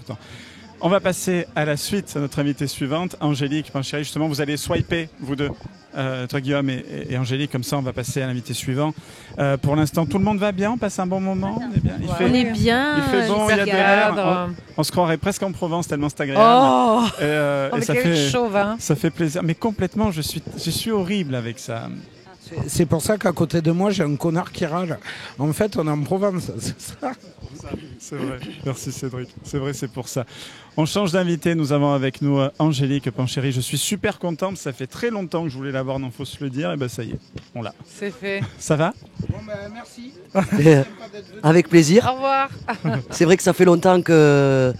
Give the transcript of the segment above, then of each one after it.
important. On va passer à la suite, à notre invitée suivante, Angélique Pancheri. Justement, vous allez swiper, vous deux, toi Guillaume et Angélique, comme ça on va passer à l'invité suivant. Pour l'instant, tout le monde va bien, on passe un bon moment, on est bien. On est bien. Il fait bon, il y a de l'air. On se croirait presque en Provence tellement c'est agréable. Oh, et ça fait chauve, hein. Ça fait plaisir, mais complètement, je suis horrible avec ça. C'est pour ça qu'à côté de moi, j'ai un connard qui râle. En fait, on est en Provence, c'est ça. C'est vrai, merci Cédric. C'est vrai, c'est pour ça. On change d'invité, nous avons avec nous Angélique Pancheri. Je suis super contente, ça fait très longtemps que je voulais l'avoir, non faut se le dire, et ben ça y est, on l'a. C'est fait. Ça va ? Bon, merci. Avec plaisir. Au revoir. C'est vrai que ça fait longtemps que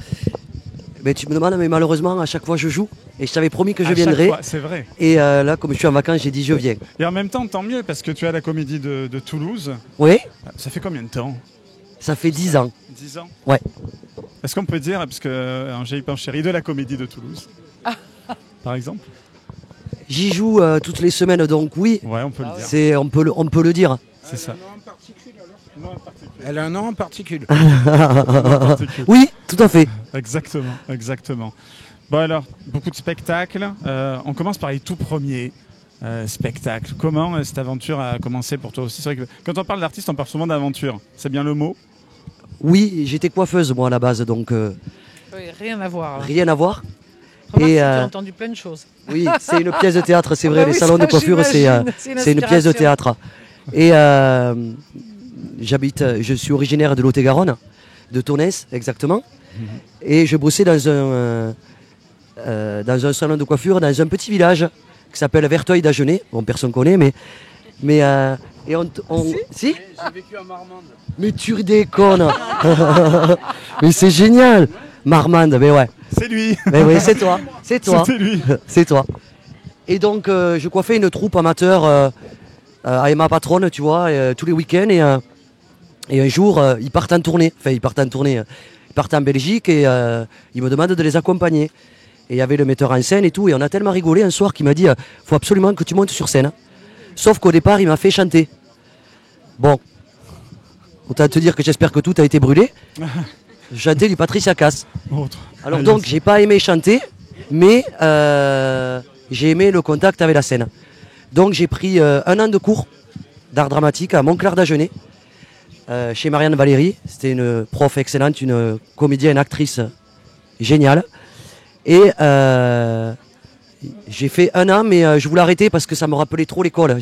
tu me demandes, mais malheureusement, à chaque fois je joue. Et je t'avais promis que je viendrais. Fois, c'est vrai. Et là, comme je suis en vacances, j'ai dit je viens. Et en même temps, tant mieux, parce que tu as la comédie de Toulouse. Oui, Ça fait combien de temps ? ça fait 10 ans. 10 ans ? Ouais. Est-ce qu'on peut dire, parce que Angélique Pancheri, de la comédie de Toulouse, par exemple ? J'y joue toutes les semaines, donc oui. Ouais, on peut le dire. On peut le dire. C'est ça. Elle a un nom en particule. Oui, tout à fait. Exactement, exactement. Bon alors, beaucoup de spectacles. On commence par les tout premiers spectacles. Comment cette aventure a commencé pour toi aussi ? C'est vrai que quand on parle d'artiste, on parle souvent d'aventure. C'est bien le mot ? Oui, j'étais coiffeuse moi à la base, donc Oui, rien à voir. rien à voir. Remarque, Et, j'ai entendu plein de choses. Oui, c'est une pièce de théâtre, c'est vrai. Ah bah les oui, salons ça, de coiffure, c'est une pièce de inspiration. théâtre. Et je suis originaire de Lot-et-Garonne, de Tonnes exactement. Et je bossais dans un salon de coiffure, dans un petit village qui s'appelle Verteuil d'Agenais. Bon, personne connaît, mais et si J'ai vécu à Marmande. Mais tu déconnes. Mais c'est génial. Marmande, mais ouais. C'est lui. Mais oui, c'est toi. C'est toi. C'était lui. C'est toi. Et donc, je coiffais une troupe amateur avec ma patronne, tu vois, tous les week-ends. Et un jour, ils partent en tournée. Enfin, ils partent en Belgique et ils me demandent de les accompagner. Et il y avait le metteur en scène et tout. Et on a tellement rigolé un soir qu'il m'a dit faut absolument que tu montes sur scène. Sauf qu'au départ, il m'a fait chanter. Bon. Autant te dire que j'espère que tout a été brûlé. Je chantais du Patricia Cass. Alors donc, j'ai pas aimé chanter, mais j'ai aimé le contact avec la scène. Donc j'ai pris 1 an de cours d'art dramatique à Montclar d'Agenais, chez Marianne Valéry. C'était une prof excellente, une comédienne, actrice géniale. Et j'ai fait 1 an, mais je voulais arrêter parce que ça me rappelait trop l'école.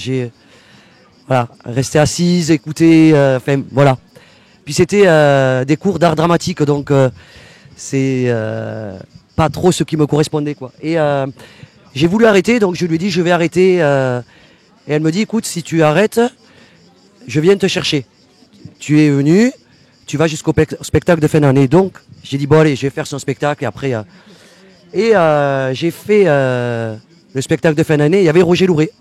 Voilà, rester assise, écouter, enfin voilà. Puis c'était des cours d'art dramatique, donc c'est pas trop ce qui me correspondait, quoi. Et j'ai voulu arrêter, donc je lui ai dit je vais arrêter. Et elle me dit écoute, si tu arrêtes, je viens te chercher. Tu es venu, tu vas jusqu'au spectacle de fin d'année. Donc j'ai dit bon allez, je vais faire son spectacle et après. Et j'ai fait le spectacle de fin d'année. Il y avait Roger Louret.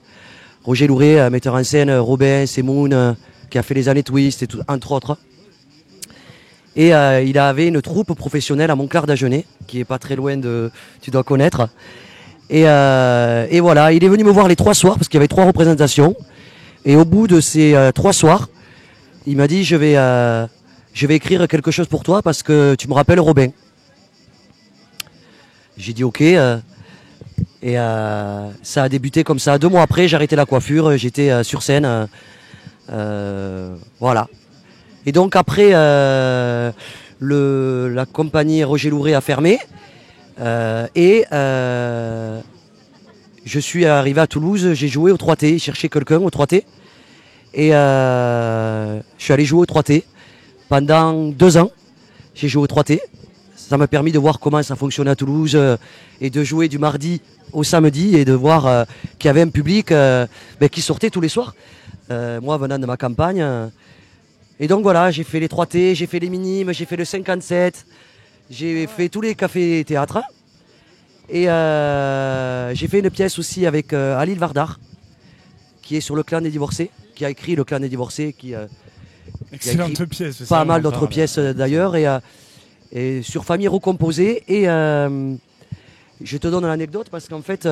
Roger Louret, metteur en scène, Robin, Semoun, qui a fait les années Twist, et tout, entre autres. Et il avait une troupe professionnelle à Montclar d'Agenais, qui est pas très loin de... Tu dois connaître. Et voilà, il est venu me voir les 3 soirs, parce qu'il y avait 3 représentations. Et au bout de ces 3 soirs, il m'a dit je vais écrire quelque chose pour toi, parce que tu me rappelles Robin. J'ai dit ok. Et ça a débuté comme ça. 2 mois après, j'ai arrêté la coiffure, j'étais sur scène. Voilà. Et donc après, la compagnie Roger Louret a fermé. Et je suis arrivé à Toulouse, j'ai joué au 3T, cherché quelqu'un au 3T. Et je suis allé jouer au 3T. Pendant 2 ans, j'ai joué au 3T. Ça m'a permis de voir comment ça fonctionnait à Toulouse et de jouer du mardi au samedi et de voir qu'il y avait un public qui sortait tous les soirs. Moi, venant de ma campagne. Et donc voilà, j'ai fait les 3T, j'ai fait les minimes, j'ai fait le 57, j'ai fait tous les cafés théâtres. Et j'ai fait une pièce aussi avec Alil Vardar, qui est sur le clan des divorcés, qui a écrit le clan des divorcés, qui a écrit pièce, pas mal d'autres pièces d'ailleurs. Et sur Famille recomposée. Et je te donne l'anecdote parce qu'en fait,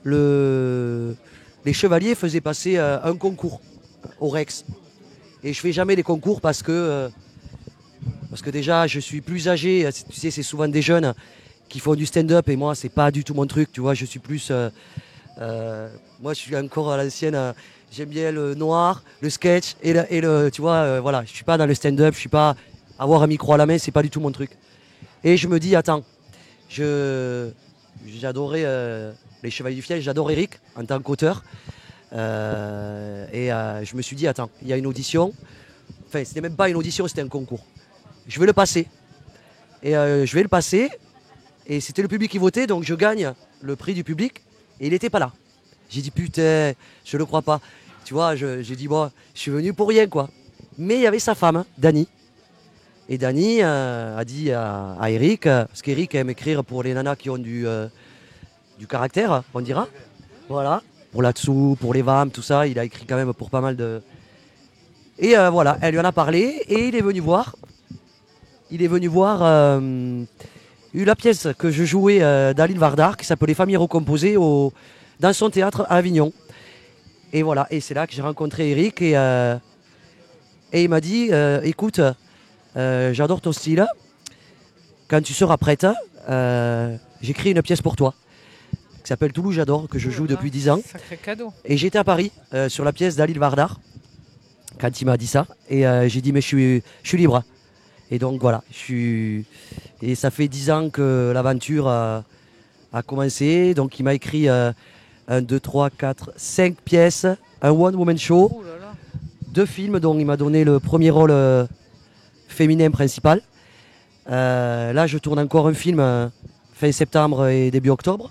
les chevaliers faisaient passer un concours au Rex. Et je fais jamais les concours parce que Parce que déjà, je suis plus âgé. Tu sais, c'est souvent des jeunes qui font du stand-up et moi, c'est pas du tout mon truc. Tu vois, je suis plus. Moi, je suis encore à l'ancienne. J'aime bien le noir, le sketch tu vois, voilà. Je suis pas dans le stand-up. Je suis pas avoir un micro à la main. C'est pas du tout mon truc. Et je me dis, attends, j'adorais les Chevaliers du Fiel. J'adore Eric en tant qu'auteur. Je me suis dit, attends, il y a une audition. Enfin, c'était même pas une audition, c'était un concours. Je vais le passer. Et je vais le passer. Et c'était le public qui votait, donc je gagne le prix du public. Et il n'était pas là. J'ai dit, putain, je le crois pas. Tu vois, j'ai dit, bon, je suis venu pour rien, quoi. Mais il y avait sa femme, hein, Dani. Et Dani a dit à Eric, parce qu'Eric aime écrire pour les nanas qui ont du caractère, on dira. Voilà. Pour là-dessous, pour les vamps, tout ça. Il a écrit quand même pour pas mal de... Et voilà, elle lui en a parlé et il est venu voir. Il est venu voir la pièce que je jouais d'Aline Vardar qui s'appelait Famille recomposée dans son théâtre à Avignon. Et voilà, et c'est là que j'ai rencontré Eric et il m'a dit écoute, j'adore ton style. Quand tu seras prête, j'écris une pièce pour toi qui s'appelle Toulouse J'adore, que je joue depuis 10 ans. Sacré cadeau. Et j'étais à Paris sur la pièce d'Aline Vardar quand il m'a dit ça. Et j'ai dit mais je suis libre. Et donc voilà, et ça fait 10 ans que l'aventure a commencé. Donc il m'a écrit 1, 2, 3, 4, 5 pièces, un one-woman show, Oh là là. 2 films dont il m'a donné le premier rôle féminin principal. Là je tourne encore un film fin septembre et début octobre.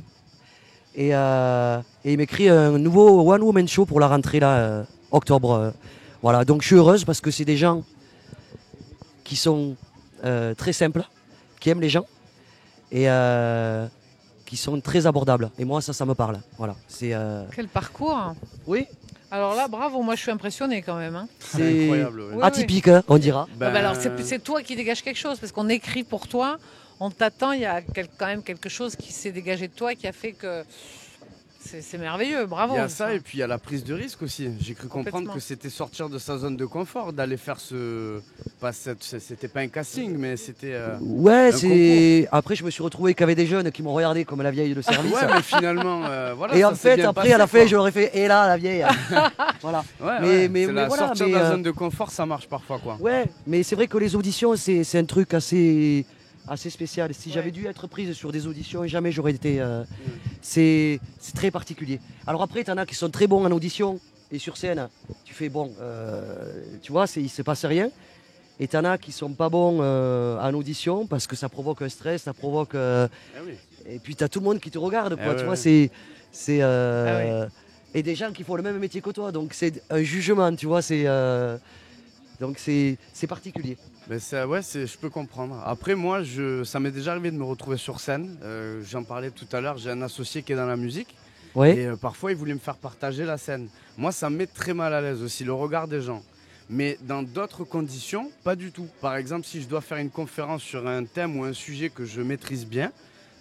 Et il m'écrit un nouveau one-woman show pour la rentrée là, octobre. Voilà, donc je suis heureuse parce que c'est des gens qui sont très simples, qui aiment les gens et qui sont très abordables. Et moi, ça me parle. Voilà, c'est. Quel parcours. Oui. Alors là, bravo, moi je suis impressionnée quand même. Hein. C'est incroyable, oui. atypique, hein, on dira. Ah bah alors c'est toi qui dégage quelque chose parce qu'on écrit pour toi, on t'attend, il y a quand même quelque chose qui s'est dégagé de toi qui a fait que c'est merveilleux, bravo. Il y a ça et puis il y a la prise de risque aussi. J'ai cru comprendre Complètement. que c'était sortir de sa zone de confort, d'aller faire c'était pas un casting, mais c'était. Ouais, un c'est. Après, je me suis retrouvé qu'avec des jeunes qui m'ont regardé comme la vieille de service. Ouais, mais finalement, voilà. Et ça en s'est fait, bien après, passé, à la fin, quoi. je leur ai fait et là, la vieille. Voilà. Ouais, mais voilà, voilà, sortir mais, de la zone de confort, ça marche parfois, quoi. Ouais, mais c'est vrai que les auditions, c'est un truc assez spécial. Si j'avais dû être prise sur des auditions, jamais j'aurais été. C'est très particulier. Alors après, tu en as qui sont très bons en audition et sur scène, tu fais bon, tu vois, il se passe rien. Et tu en as qui sont pas bons en audition parce que ça provoque un stress, ça provoque. oui. Et puis tu as tout le monde qui te regarde, quoi. Tu ouais, vois, ouais. c'est. Et des gens qui font le même métier que toi, donc c'est un jugement, tu vois, donc c'est particulier. Mais je peux comprendre. Après, moi, ça m'est déjà arrivé de me retrouver sur scène. J'en parlais tout à l'heure, j'ai un associé qui est dans la musique. Ouais. Et parfois, il voulait me faire partager la scène. Moi, ça me met très mal à l'aise aussi, le regard des gens. Mais dans d'autres conditions, pas du tout. Par exemple, si je dois faire une conférence sur un thème ou un sujet que je maîtrise bien,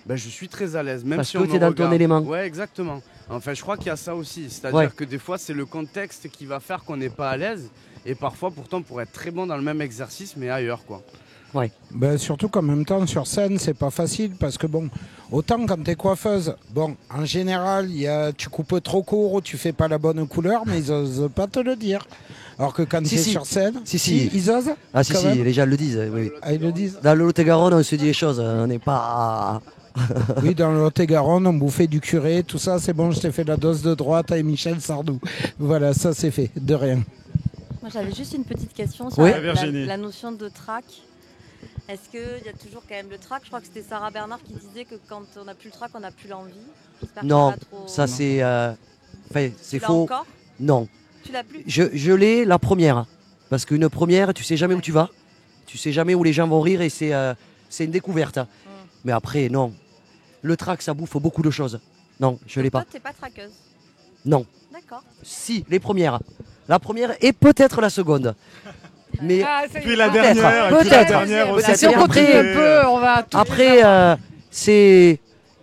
ben, je suis très à l'aise. Même Parce si que on tu me es dans ton regarde. élément. Ouais, exactement. Enfin, je crois qu'il y a ça aussi. C'est-à-dire Ouais. que des fois, c'est le contexte qui va faire qu'on n'est pas à l'aise. Et parfois, pourtant, pour être très bon dans le même exercice, mais ailleurs, quoi. Ben, surtout qu'en même temps, sur scène, c'est pas facile parce que bon, autant quand t'es coiffeuse, bon, en général, tu coupes trop court ou tu fais pas la bonne couleur, mais ils osent pas te le dire. Alors que quand Si, t'es si. sur scène, Si. ils osent. Ah si, quand si, même. les gens le disent. Oui. Ah, ils le disent. Dans le Lot-et-Garonne, on se dit les choses. On n'est pas. Oui, dans le Lot-et-Garonne, on bouffait du curé, tout ça, c'est bon, je t'ai fait la dose de droite avec Michel Sardou. Voilà, ça c'est fait, de rien. Moi, j'avais juste une petite question sur Oui. Virginie. la notion de trac. Est-ce qu'il y a toujours quand même le trac? Je crois que c'était Sarah Bernard qui disait que quand on n'a plus le trac, on n'a plus l'envie. J'espère qu'il y Non, a pas trop- ça c'est. Enfin, c'est Tu l'as faux. encore? Non. Tu l'as plus? Je l'ai la première. Parce qu'une première, tu sais jamais où tu vas. Tu sais jamais où les gens vont rire et c'est une découverte. Mais après, non. Le trac, ça bouffe beaucoup de choses. Non, je l'ai pas. Toi, t'es pas traqueuse. Non. D'accord. Si, les premières. La première et peut-être la seconde. Mais Ah, ça y est, Puis la peut-être. dernière, et puis Peut-être. la dernière aussi. Peut-être. Si on continue Après, un peu, on va tout après,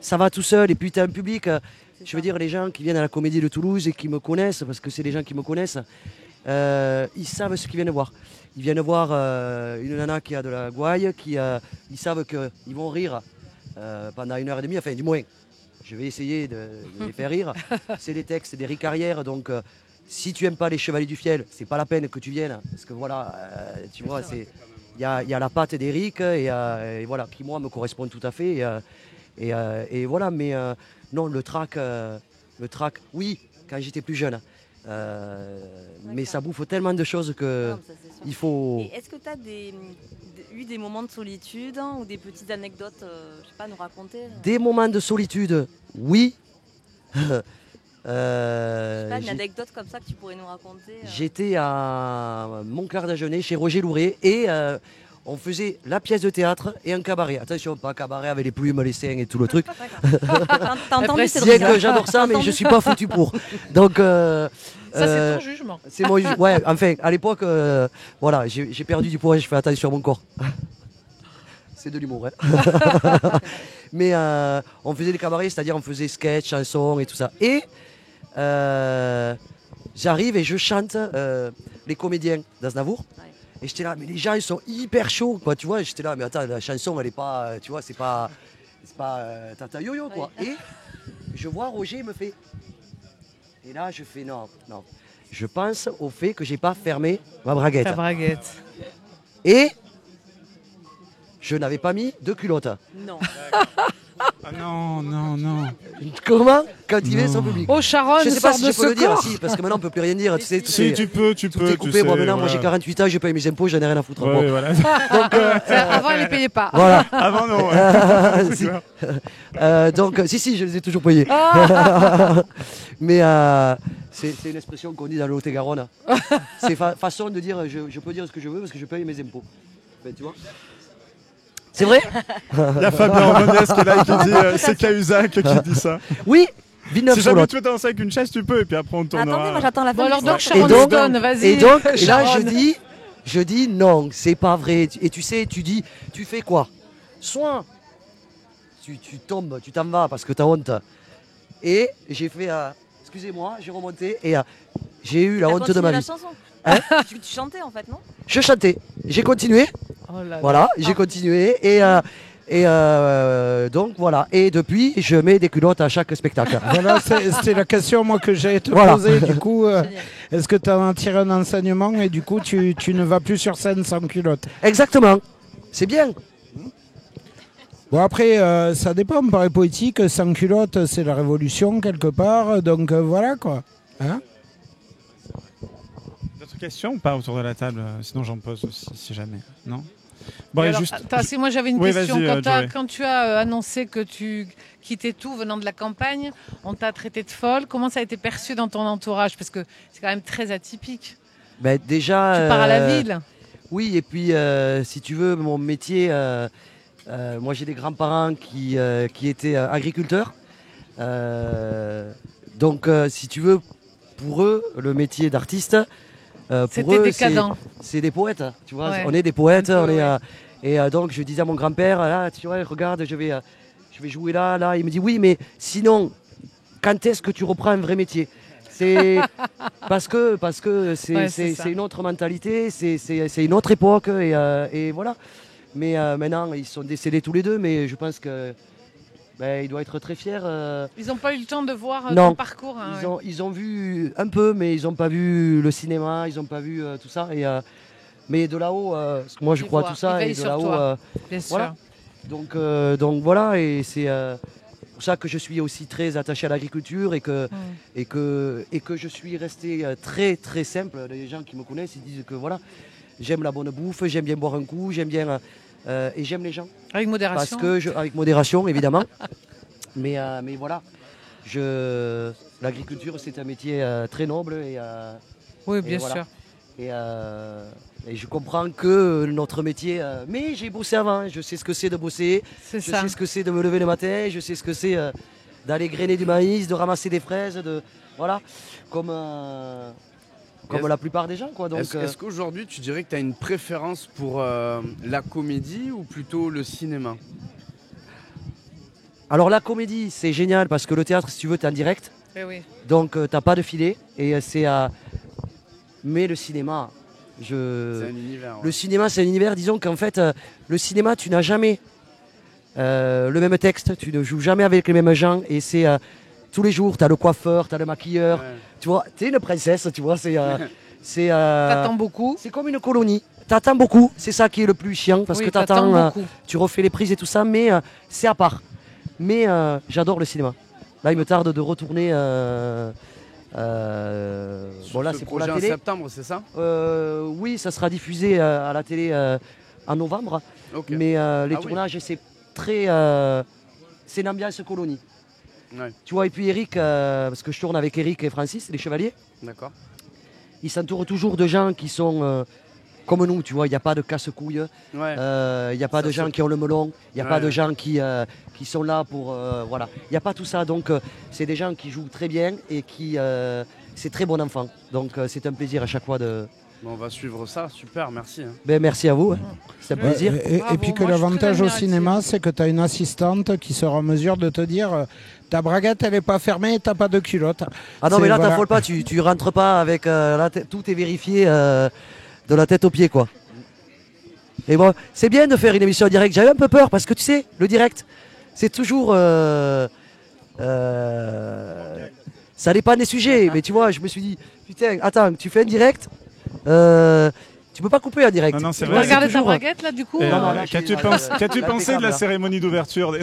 ça va tout seul. Et puis tu as un public. Je veux dire, les gens qui viennent à la Comédie de Toulouse et qui me connaissent, parce que c'est les gens qui me connaissent, ils savent ce qu'ils viennent voir. ils viennent voir une nana qui a de la gouaille, ils savent qu'ils vont rire pendant 1h30, enfin du moins, je vais essayer de les faire rire. C'est des textes, c'est des ricarrières, donc si tu n'aimes pas les Chevaliers du Fiel, c'est pas la peine que tu viennes, parce que voilà, tu vois, il y a la patte d'Éric et voilà, qui moi me correspond tout à fait. Et voilà, mais non, le track, oui, quand j'étais plus jeune. Mais ça bouffe tellement de choses que Non, ça, c'est sûr. il faut. Et est-ce que tu as eu des moments de solitude ou des petites anecdotes, je sais pas, à nous raconter Des moments de solitude, oui. Je sais pas, une J'ai- anecdote comme ça que tu pourrais nous raconter J'étais à Montclair-d'Agenais chez Roger Louret et on faisait la pièce de théâtre et un cabaret. Attention, pas un cabaret avec les plumes, les seins et tout le truc. T'as entendu Après, ces Bien trucs-là que j'adore ça, mais je suis pas foutu pour. Donc, Ça, c'est ton jugement. c'est mon ouais, enfin, à l'époque, voilà, j'ai perdu du poids et je fais attention à mon corps. C'est de l'humour, hein. Mais on faisait des cabarets, c'est-à-dire on faisait sketch, chansons et tout ça. Et j'arrive et je chante les comédiens d'Aznavour. Ouais. Et j'étais là, mais les gens ils sont hyper chauds, quoi, tu vois. J'étais là, mais attends, la chanson elle est pas, tu vois, c'est pas Tata Yo-Yo, quoi. Ouais. Et je vois Roger, il me fait. Et là, je fais non. Je pense au fait que j'ai pas fermé ma braguette. Ta braguette. Et je n'avais pas mis de culotte. Non. Ah non. Comment cultiver son Non. public? Oh, Sharon, Je sais pas sors si de je peux le ce dire, corps. si, parce que maintenant on peut plus rien dire. Tu sais, tout Si, est, tu peux, tout est coupé. Moi maintenant, moi j'ai 48 ans, je paye mes impôts, j'en ai rien à foutre. Bon. Ouais, voilà. Avant, elle les payait pas. Voilà. Avant, non. Ouais. Si. Donc, si, je les ai toujours payés. Ah. Mais c'est une expression qu'on dit dans le Lot-et-Garonne. C'est façon de dire je peux dire ce que je veux parce que je paye mes impôts. Ben, tu vois. C'est vrai? Il y a Fabien Ormonès qui est là et qui dit c'est Cahuzac qui dit ça. Oui, Si Villeneuve sur jamais Lot. tu veux danser avec une chaise, tu peux, et puis après on Attendez, tournera. moi j'attends la fin Bon, de alors donc, l'histoire. Et Sharon donc- Stone, vas-y. Et donc, là, Sharon. je dis non, c'est pas vrai. Et tu sais, tu fais quoi? Soit tu tombes, tu t'en vas parce que t'as honte. Et j'ai fait, excusez-moi, j'ai remonté et j'ai eu la T'as honte de continué ma la vie. chanson Hein tu chantais en fait, non? Je chantais, j'ai continué, Oh là là. voilà, j'ai continué et donc voilà. Et depuis, je mets des culottes à chaque spectacle. Voilà, c'était la question moi que j'allais te Voilà. poser. Du coup, Génial. est-ce que tu as tiré un enseignement et du coup tu ne vas plus sur scène sans culotte? Exactement, c'est bien. Bon après, ça dépend. Me paraît poétique. Sans culotte, c'est la révolution quelque part. Donc voilà quoi. Hein? D'autres questions ou pas autour de la table? Sinon j'en pose aussi, si jamais. Non? Bon, Et et alors, juste. attends, si moi j'avais une Oui, question. vas-y, Joey. Quand tu as annoncé que tu quittais tout venant de la campagne, on t'a traité de folle. Comment ça a été perçu dans ton entourage? Parce que c'est quand même très atypique. Ben, déjà. Tu pars à la ville. Oui, et puis si tu veux, mon métier, moi j'ai des grands-parents qui étaient agriculteurs. Donc si tu veux, pour eux, le métier d'artiste, pour C'était eux, décadent. c'est des poètes. Tu vois, Ouais. on est des poètes. Un peu, on est, ouais. et donc je disais à mon grand-père, là, tu vois, regarde, je vais jouer là. Il me dit, oui, mais sinon, quand est-ce que tu reprends un vrai métier? C'est parce que c'est Ouais, c'est ça. une autre mentalité, c'est une autre époque et voilà. Mais maintenant ils sont décédés tous les deux, mais je pense que il doit être très fier. Ils n'ont pas eu le temps de voir Non. ton parcours. Hein, ouais. Ils ont vu un peu, mais ils n'ont pas vu le cinéma, ils n'ont pas vu tout ça. Mais de là-haut, parce que moi je Ils crois voient, tout ça ils et veillent de sur là-haut. toi. Bien sûr. voilà. Donc voilà, et c'est pour ça que je suis aussi très attaché à l'agriculture et que je suis resté très très simple. Les gens qui me connaissent, ils disent que voilà, j'aime la bonne bouffe, j'aime bien boire un coup, j'aime bien et j'aime les gens. Avec modération. Parce que avec modération évidemment. mais voilà, l'agriculture c'est un métier très noble Oui, bien voilà. sûr. Et je comprends que notre métier, mais j'ai bossé avant, je sais ce que c'est de bosser, C'est je ça. sais ce que c'est de me lever le matin, je sais ce que c'est d'aller grainer du maïs, de ramasser des fraises, voilà, comme la plupart des gens, quoi. Donc, Est-ce qu'aujourd'hui tu dirais que tu as une préférence pour la comédie ou plutôt le cinéma? alors la comédie, c'est génial parce que le théâtre, si tu veux, t'es en direct, Eh oui. donc t'as pas de filet et mais le cinéma, C'est un univers. Le cinéma, c'est un univers. Disons qu'en fait, le cinéma, tu n'as jamais le même texte, tu ne joues jamais avec les mêmes gens, et c'est tous les jours, tu as le coiffeur, tu as le maquilleur, tu vois, tu es une princesse, tu vois, T'attends beaucoup. c'est comme une colonie. T'attends beaucoup, c'est ça qui est le plus chiant, parce que t'attends, beaucoup. tu refais les prises et tout ça, mais c'est à part. Mais j'adore le cinéma. Là, il me tarde de retourner. Bon, là, Ce c'est pour la projet en télé. septembre, c'est ça? Oui, ça sera diffusé à la télé en novembre. Ok. Mais les oui. tournages, c'est très. C'est une ambiance colonie. Ouais, Tu vois, et puis Eric, parce que je tourne avec Eric et Francis, les chevaliers, d'accord. ils s'entourent toujours de gens qui sont comme nous, tu vois, il n'y a pas de casse-couilles, Ouais. il n'y a pas Ça, de gens c'est- qui ont le melon, il n'y a Ouais. pas de gens qui sont là pour. Voilà, il n'y a pas tout ça, donc c'est des gens qui jouent très bien et qui. C'est très bon enfant, donc c'est un plaisir à chaque fois de. Bon, on va suivre ça, super, merci. Hein. Ben, merci à vous, hein. C'est un plaisir. Et Bravo, puis que moi, je suis l'avantage très au admirative. cinéma, c'est que tu as une assistante qui sera en mesure de te dire ta braguette, elle n'est pas fermée, t'as pas de culotte. Ah non, C'est- mais là, voilà. t'affole pas, tu rentres pas avec tout est vérifié de la tête aux pieds, quoi. Et bon, c'est bien de faire une émission en direct. J'avais un peu peur parce que tu sais, le direct, c'est toujours. Ça dépend des sujets, mais tu vois, je me suis dit, putain, attends, tu fais un direct, tu peux pas couper un direct. Non, non, c'est Tu vrai. vas regarder ta toujours- braguette là du coup Et, Non, non, là, qu'as-tu j'ai- qu'as-tu là, pensé de la impeccable, là. cérémonie d'ouverture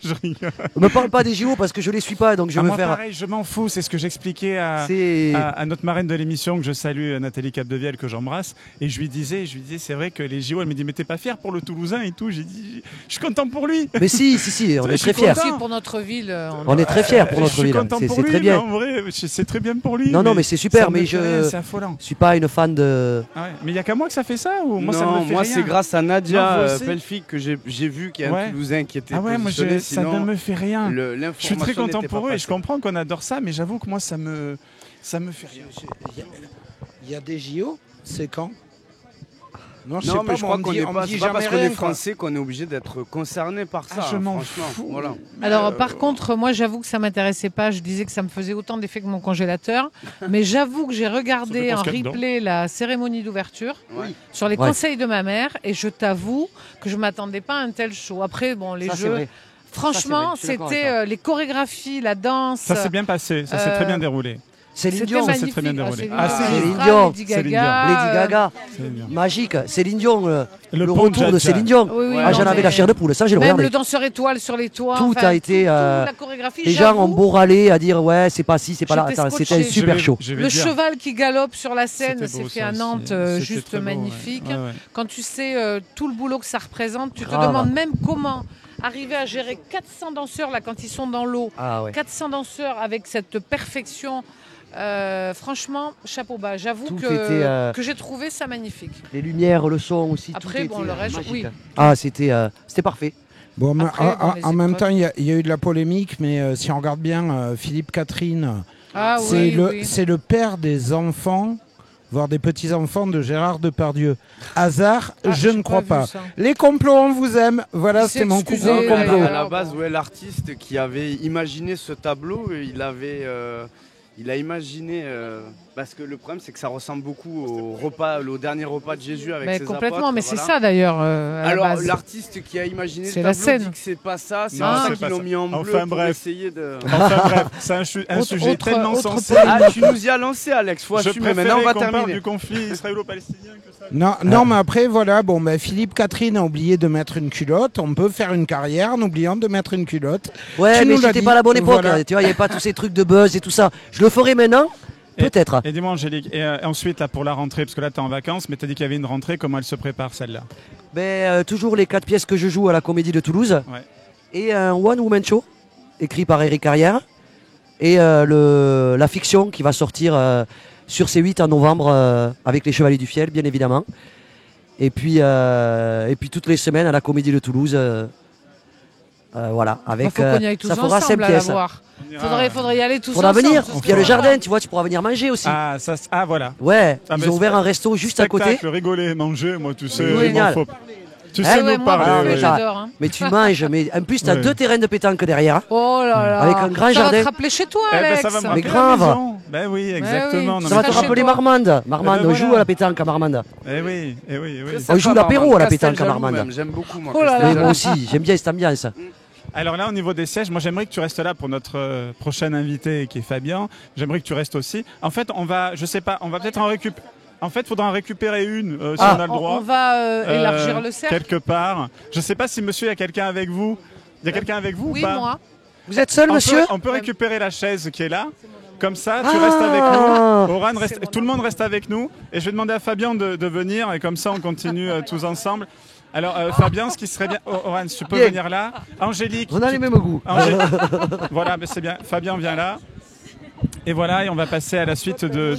Je rigole. Me parle pas des JO parce que je les suis pas, donc je Ah, vais me moi, faire. pareil, je m'en fous. C'est ce que j'expliquais C'est. à notre marraine de l'émission, que je salue, Nathalie Capdevielle, que j'embrasse. Et je lui disais, c'est vrai que les JO, elle me dit, mais t'es pas fier pour le Toulousain et tout. J'ai dit, je suis content pour lui. Mais si, on Je est suis très fiers. content. Aussi pour notre ville. On est très fiers pour Je notre suis ville. content C'est pour c'est lui, très mais bien. en vrai, c'est très bien pour lui. Non, non, mais c'est super, ça me mais fait rien, je c'est affolant. suis pas une fan de. Ah ouais. Mais il y a qu'à moi que ça fait ça ou moi ça non, me fait moi rien. c'est grâce à Nadia Non, vous aussi. Pelfic que j'ai vu qu'il y a Ouais. un Toulousain qui était Ah ouais, moi positionné, ça ne sinon me fait rien. Je suis très l'information content n'était pour pas eux et je passée. comprends qu'on adore ça, mais j'avoue que moi ça me fait rien. Il y a des JO, c'est quand? Non, Non, mais je crois on me qu'on dit- n'est on me pas, dit c'est pas parce jamais qu'on est rien, quoi. français qu'on est obligé d'être concerné par ça. Ah, je m'en franchement. fous. Voilà. Alors par contre, moi j'avoue que ça m'intéressait pas. Je disais que ça me faisait autant d'effet que mon congélateur. Mais j'avoue que j'ai regardé Ça en dépend ce qu'il y a replay la cérémonie d'ouverture Ouais. sur les Ouais. conseils de ma mère et je t'avoue que je m'attendais pas à un tel show. Après, bon, les Ça, c'est jeux, vrai. franchement, Ça, c'est vrai, je suis d'accord c'était avec toi. les chorégraphies, la danse. Ça s'est bien passé, ça s'est très bien déroulé. Céline C'était Dion, Ça s'est magnifique. très bien déroulé. Céline Ah, Dion, Céline Mistral, Dion. Lady Céline Gaga. Lady Gaga, C'est bien. magique. Céline Dion, le pont retour de Dja Dja. Céline Dion. Oui, oui, Ah, non, j'en avais mais la chair de poule, ça j'ai Même regardé. le danseur étoile sur les toits. Tout a été, la chorégraphie. Les gens ont j'avoue. beau râler à dire ouais, c'est pas ci, c'est pas là. J'étais Attends, c'était scotché. un super show. Je vais Le dire, cheval qui galope sur la scène, c'était c'est beau, fait ça à aussi. Nantes, C'était juste très beau, ouais. magnifique. Ouais, ouais. Quand tu sais tout le boulot que ça représente, tu te Grave. demandes même comment arriver à gérer 400 danseurs là quand ils sont dans l'eau. Ah ouais. 400 danseurs avec cette perfection. Franchement, chapeau bas. J'avoue Tout que, était, que j'ai trouvé ça magnifique. Les lumières, le son aussi. Après, tout bon, était, le reste, magique. oui. Ah, c'était parfait. Bon, mais Après, bon, les en même épreuves. temps, il y a eu de la polémique, mais si on regarde bien, Philippe Catherine, Ah c'est oui, le, oui. c'est le père des enfants, voire des petits-enfants de Gérard Depardieu. Hasard, Ah, je j'ai ne crois vu pas. ça. Les complots, on vous aime. Voilà, Il s'est c'est mon coup excusé, de là, complot. là. À la base, ouais, l'artiste qui avait imaginé ce tableau, il a imaginé parce que le problème c'est que ça ressemble beaucoup au dernier repas de Jésus avec Mais ses complètement, apôtres, mais c'est voilà. ça d'ailleurs. À la Alors base. l'artiste qui a imaginé C'est le la tableau scène. dit que c'est pas ça, c'est Non, pour ça c'est qu'ils pas l'ont ça. mis en bleu Enfin, pour bref. essayer de. Enfin bref, c'est un Autre- sujet autre- tellement autre sensé. polémique. Ah, tu nous y as lancé, Alex. Faut Je assumer. préférais Maintenant, on va qu'on parle terminer. du conflit israélo-palestinien que ça. Non, mais après, voilà, bon, ben, Philippe Catherine a oublié de mettre une culotte. On peut faire une carrière en oubliant de mettre une culotte. Ouais, Tu mais nous l'as c'était dit, pas la bonne époque. voilà. Hein, tu vois, il n'y avait pas tous ces trucs de buzz et tout ça. Je le ferai maintenant, peut-être. Et dis-moi Angélique, et ensuite là pour la rentrée, parce que là tu es en vacances, mais tu as dit qu'il y avait une rentrée, comment elle se prépare celle-là? Toujours les 4 pièces que je joue à la Comédie de Toulouse. Ouais. Et un One Woman Show, écrit par Eric Carrière. Et la fiction qui va sortir sur C8 en novembre avec les Chevaliers du Fiel, bien évidemment. Et puis toutes les semaines à la Comédie de Toulouse. Voilà, avec faut qu'on y aille tous ça fera 5 ensemble à la pièces. voir. On ira- Faudrait y aller tous Faudra ensemble. venir. ce Puis serait il y a le sympa. jardin, tu vois, tu pourras venir manger aussi. Ah voilà. Ouais, Ah, ils mais ont ouvert un resto juste à côté. Spectacle, rigoler, manger, moi tu sais, Oui, moi, génial. tu Eh sais ouais, nous moi, parler. Ah, buffet, ouais. ouais. j'adore. Hein. Mais tu manges, mais en plus tu as Ouais. 2 terrains de pétanque derrière. Oh là là. Avec un grand ça jardin. va te rappeler chez toi, Eh ben, Alex. ça va me Mais rappeler la grave. maison. Ben oui, exactement. oui. Non, Ça va mais- te seras chez rappeler toi. Marmande. Marmande, Eh ben on voilà. joue à la pétanque à Marmande. Eh oui, eh oui, eh oui. Très On joue sympa, l'apéro Marmande. à la pétanque à Castel-Jaloux, Marmande. même, j'aime beaucoup moi. Oh là là. Oui, Castel-Jaloux. moi aussi, j'aime bien cette ambiance. Alors là, au niveau des sièges, moi j'aimerais que tu restes là pour notre prochain invité qui est Fabien. J'aimerais que tu restes aussi. En fait, je sais pas, on va peut-être en récupérer. En fait, il faudra en récupérer une si Ah. on a le On droit. va élargir le cercle. Quelque part. Je sais pas si monsieur, il y a quelqu'un avec vous. Il y a quelqu'un avec vous Oui, ou pas? moi. Vous êtes seul, monsieur? On peut récupérer la chaise qui est là. Comme ça, tu Ah. restes avec nous. Oran C'est reste, mon tout le monde reste avec nous. Et je vais demander à Fabien de venir. Et comme ça, on continue tous ensemble. Alors, Fabien, ce qui serait bien. Oran, si tu peux Bien. venir là. Angélique. On a les mêmes goûts. Voilà, mais c'est bien. Fabien vient là. Et voilà, et on va passer à la suite de.